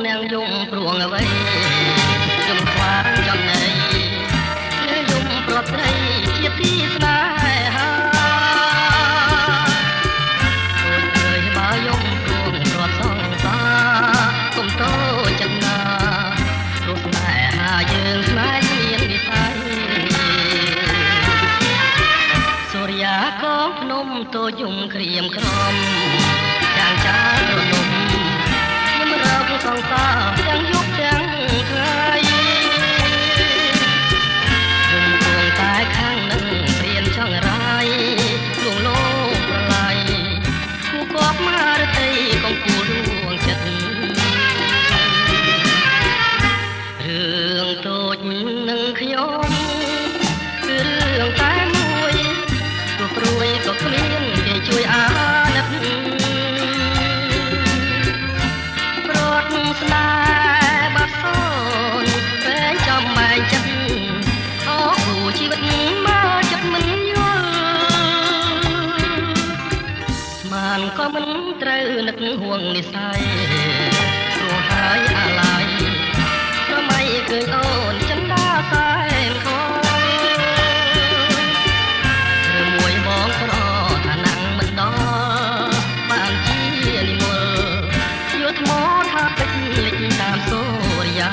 អ្នកយំព្រួងអ្វីយំខ្វាងចំណៃយំប្រត់ត្រីជាទីស្នេហាអូនអើយបើយំព្រួងប្រត់សងសាគុំតូចចិត្តណាព្រោះស្នេហាយើងស្នេហ៍មានវិស័យសូរិយាកងភ្នំតូចយំក្រៀមក្រំចាំងចារនំខ្ញុំរកសង្សារទាំងយប់ទាំងថ្ងៃយំគួងតែខាងនឹងព្រៀនចង់រាយលួងលោមប្រឡាយគូកប់មករតីកំពូលរួងចិត្តរឿងតូចនឹងខ្ញុំគឺរឿងតែមួយទោះព្រួយក៏គ្មានគេជួយអាណិតប្រត់ស្នេហ៍បាត់សូនតែចាំបែកចិត្តអូគូជីវិតមកចិត្តមិនយល់ស្មានក៏មិនត្រូវនឹកห่วងនិស័យព្រោះហើយអាឡ័យប្រមៃឃើញអូនចិនដាសែនខមួយបងប្រថាណាំងមិនដល់បានជានិមលយកថ្មថាពេជ្រលិចតាមសូរិយា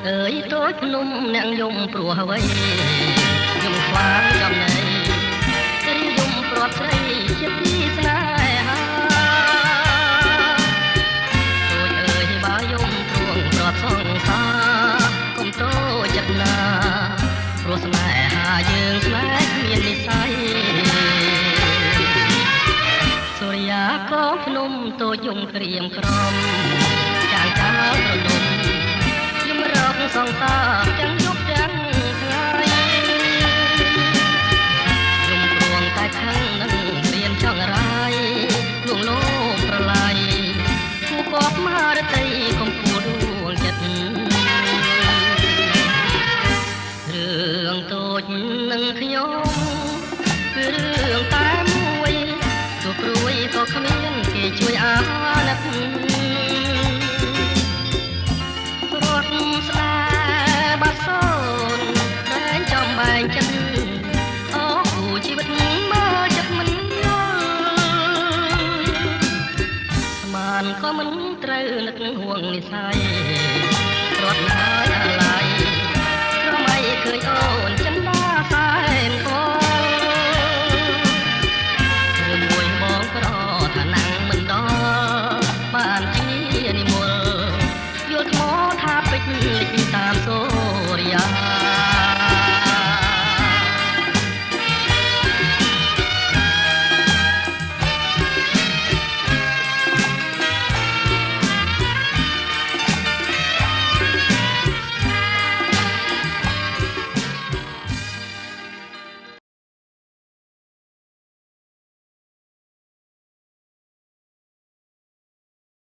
អើយតូចភ្នំអ្នកយំព្រោះអ្វីយំខ្វាងចំណៃរីយំប្រត់ស្រីជាទីស្នេហាតូចអើយបើយំព្រួងប្រត់សងសាគុំតូចចិត្តណាព្រោះស្នេហាយើងស្នេហ៍មាននិស័យសូរិយាកងភ្នំតូចយំក្រៀមក្រំចាងចោលរនំសង្សារទាំងយប់ទាំងថ្ងៃយំព្រួងតែខាងនឹងរៀនចង់រាយលួងលោមប្រឡាយគូកប់មករតីកំពូលរួងចិត្តរឿងតូចនឹងខ្ញុំគឺរឿងតែមួយទោះព្រួយក៏គ្មានគេជួយអាណិតស្នេហ៍បាត់សូនតែចំបែកចិត្តអូគូជីវិតមកចិត្តមិនយល់ស្មានក៏មិនត្រូវនឹកห่วងនិស័យរត់ហើយអាឡ័យប្រមៃឃើញអូន